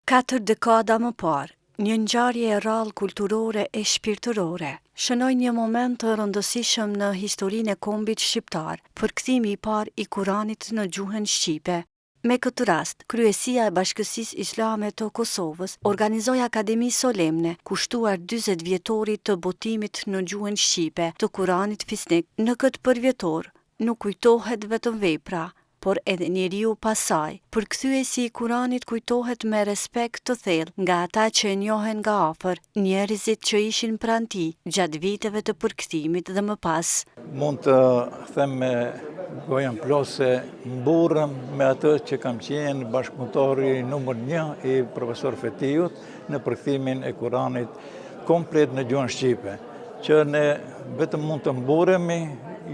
4 dekada më parë, një ngjarje e rrallë kulturore e shpirtërore shënoi një moment të rëndësishëm në historinë e kombit shqiptar, përkthimi i parë i Kuranit në gjuhën shqipe. Me këtë rast, Kryesia e Bashkësisë Islame të Kosovës organizoi akademi solemne kushtuar 40 vjetorit të botimit në gjuhën shqipe të Kuranit fisnik. Në këtë përvjetor nuk kujtohet vetëm vepra, por edhe njeriu pasaj. Përkthyesi i Kuranit kujtohet me respekt të thellë nga ata që e njohen nga afër, njerëzit që ishin pranë tij gjatë viteve të përkthimit dhe më pas. Mund të them me gojën plot se mburrëm me atë që kam qenë bashkëpunëtori numër 1 i profesor Fetiut në përkthimin e Kuranit komplet në gjuhën shqipe, që ne vetëm mund të mburremi,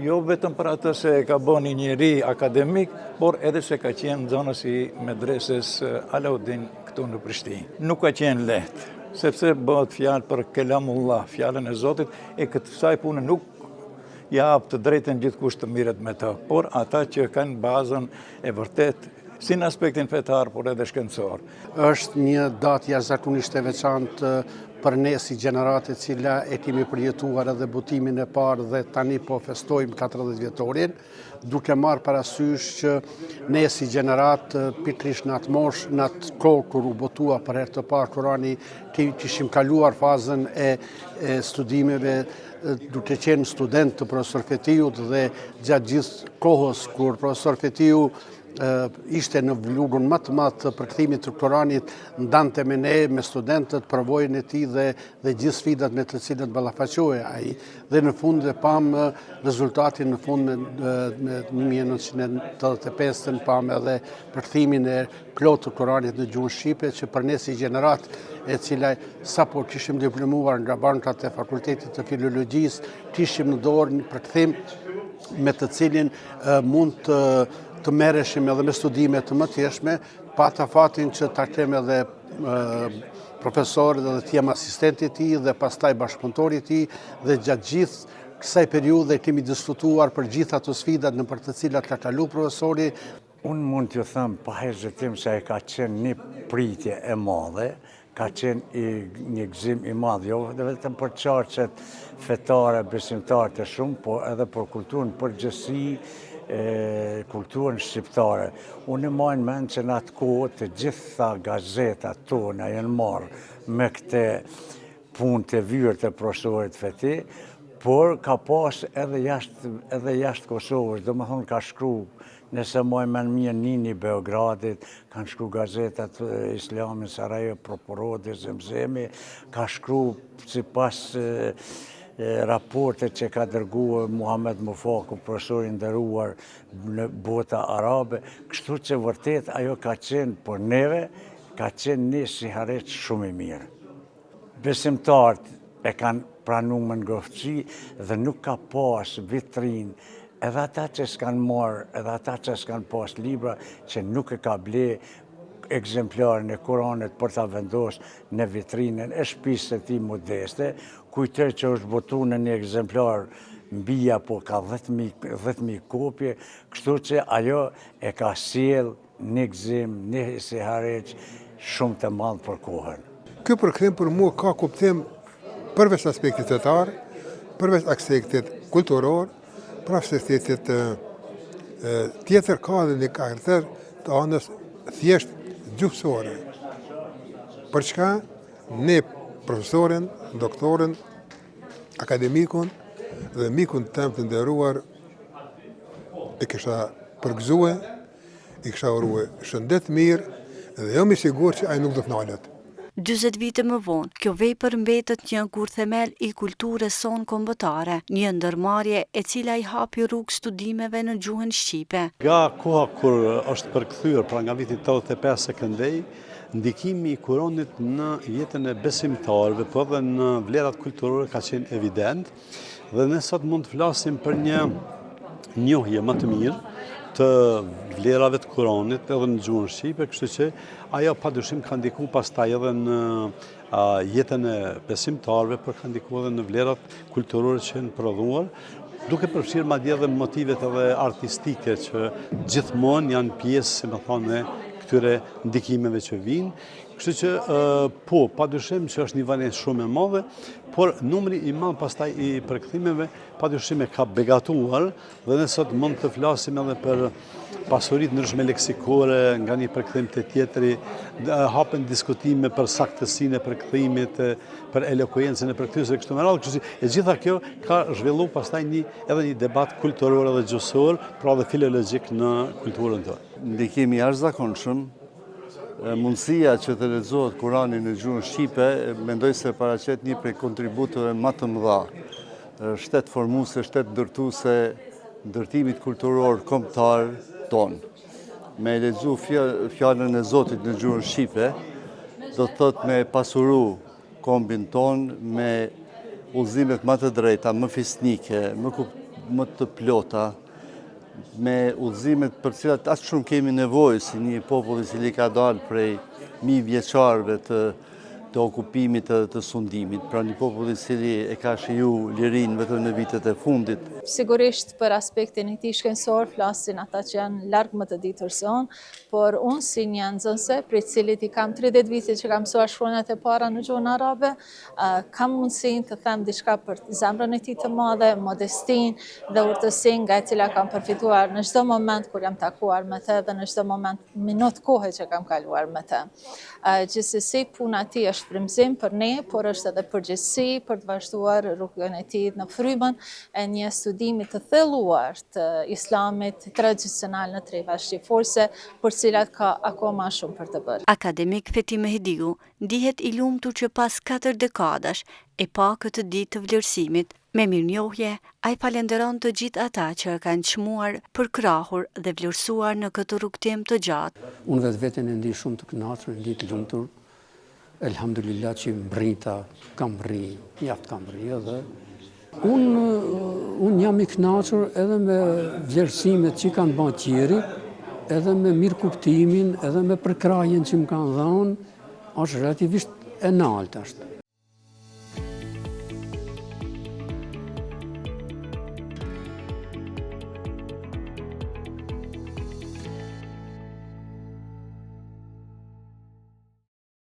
jo vetëm për atë se ka bën një njeri akademik, por edhe se ka qenë zonës i medreses Alaudin këtu në Prishtinë. Nuk ka qenë lehtë, sepse bëhet fjalë për kelamullah, fjalën e Zotit, e kësaj pune nuk jap të drejtën gjithkush të mirret me të, por ata që kanë bazën e vërtet, si në aspektin fetar, por edhe shkencor. Është një datë jashtëzakonisht e veçantë për ne si gjenerate cila e kemi përjetuar edhe botimin e parë dhe tani po festojmë 40 vjetorin, duke marrë parasysh që ne si gjenerat pikërisht në atë moshë, në atë kohë kur u botua për herë të parë Kurani, kishim kaluar fazën e studimeve duke qenë student të profesor Fetiut dhe gjatë gjithë kohës kur profesor Fetiu ishte në vlugën më të madh të përkthimit të Kuranit, ndante me ne, me studentët, përvojën e tij dhe gjithë sfidat me të cilët ballafaqohej ai. Dhe në fund e pam rezultatin në fund me 1985 pam edhe përkthimin e plot të Kuranit në gjuhën shqipe, që për ne si gjenerat e cila sapo kishim diplomuar nga bankat e Fakultetit të Filologjisë, kishim në dorë një përkthim me të cilin mund të merreshim edhe me studime të mëtejshme, pata fatin që ta kem edhe profesorët dhe të jem asistenti i tij dhe pastaj bashkëpunëtori i tij, dhe gjatë gjithë kësaj periudhe kemi diskutuar për gjithë ato sfidat në për të cilat ka kalu profesori. Unë mund t'ju them pa hezitim se ai ka qenë një pritje e madhe, ka qenë një gëzim i madh, jo vetëm për çarqet fetare, besimtare të shumë, por edhe për kulturën përgjithësi, kulturën shqiptare. Unë marr mend që në atë kohë të gjitha gazetat tona janë marrë me këtë punë të vyrë të profesorit Feti, por ka pas edhe jashtë Kosovës, domethënë ka shkruar, nëse marr mend mirë Nini Beogradit, kanë shkruar gazetat Islami Sarajevo, Proporodi, Zemzemi, ka shkruar sipas raportet që ka dërguar Muhamet Mufaku, profesori nderuar në bota arabe, kështu që vërtet ajo ka qenë për neve, ka qenë një shiharet shumë i mirë. Besimtarët e kanë pranuar me ngrohtësi dhe nuk ka pas vitrinë, edhe ata që s'kan marrë, edhe ata që s'kan pas libra, që nuk e ka ble ekzemplarën e Kuranit për ta vendosur në vitrinën e shtëpisë së tij modeste, kujtoj që është botuar në një ekzemplar mbi apo ka 10.000 kopje, kështu që ajo e ka sjell një gëzim, një shiharet shumë të madh për kohën. Ky përkthim për mua ka kuptim përveç aspektit fetar, përveç aspektit kulturor, përveç aspektit tjetër ka edhe një karakter të anës thjesht gjuhësore. Për çka ne profesorin, doktorin, akademikun dhe mikun tem të nderuar e kisha përgëzue, i kisha urue shëndet mirë dhe jam i sigurt që ai nuk do të ndalet. 40 vite më vonë, kjo vepër mbetet një kurthemel i kulturës sonë kombëtare, një ndërmarrje e cila i hapi rrugë studimeve në gjuhën shqipe. Nga koha kur është përkthyer, pra nga viti 85 e këndej, ndikimi i Kuranit në jetën e besimtarëve, po edhe në vlerat kulturore ka qenë evident, dhe ne sot mund të flasim për një njohje më të mirë të vlerave të Kuranit edhe në gjuhën shqipe, kështu që ajo padyshim ka ndikuar pastaj edhe në jetën e besimtarëve, por ka ndikuar edhe në vlerat kulturore që janë prodhuar, duke përfshirë madje edhe motivet edhe artistike që gjithmonë janë pjesë, si më thonë, këtyre ndikimeve që vinë. Kështu që po, padyshim që është një variant shumë e madhe, por numri i madh pastaj i përkthimeve padyshim e ka begatuar dhe ne sot mund të flasim edhe për pasuritë ndryshme leksikore nga një përkthim te tjetri, hapen diskutime për saktësinë e përkthimit, për elokiencën e përkthyesve kështu me radhë, kështu që e gjitha kjo ka zhvilluar pastaj edhe një debat kulturor dhe gjuhësor, pra dhe filologjik në kulturën tonë. Ndikimi i jashtëzakonshëm, mundësia që të lexohet Kurani në gjuhën shqipe, mendoj se paraqet një prej kontributeve më të mëdha, shtet formuese, shtet ndërtuese ndërtimit kulturor kombëtar ton. Me lexu fjalën e Zotit në gjuhën shqipe, do të thotë me pasuru kombin ton me udhëzimet më të drejta, më fisnike, më të plota, me udhëzimet për cilat aq shumë kemi nevojë si një popull i cili ka dalë prej mijë vjeçarëve të okupimit dhe të sundimit, pra një popull i cili e ka shiju lirinë vetëm në vitet e fundit. Sigurisht për aspektin e këtij shkencor flasin ata që janë larg më të ditur se unë, por unë si një nxënëse, për cilit i kam 30 vite që kam mësuar shkronjat e para në gjuhën arabe, kam mundësinë të them diçka për zemrën e tij të madhe, modestinë dhe urtësinë nga e cila kam përfituar në çdo moment kur jam takuar me të dhe në çdo minut kohe që kam kaluar me të. Gjithsesi puna e tij është frymëzim për ne, por është edhe përgjegjësi për të vazhduar rrugën e tij në frymën e një studimi të thelluar të islamit tradicional në treva shqiporëse, për cilat ka akoma shumë për të bërë. Akademik Fethi Mehdiu ndihet i lumtur që pas 4 dekadash e pa këtë ditë të vlerësimit. Me mirënjohje, ai falenderon të gjithë ata që e kanë çmuar, përkrahur dhe vlerësuar në këtë rrugtim të gjatë. Unë veten e ndi shumë të kënaqur, e ndi të lumtur. Elhamdulillah që mbrita, kam rri edhe. Unë jam i kënaqur edhe me vlerësimet që kanë bërë tjerë, edhe me mirë kuptimin, edhe me përkrahjen që më kanë dhënë, është relativisht e lartë ashtu.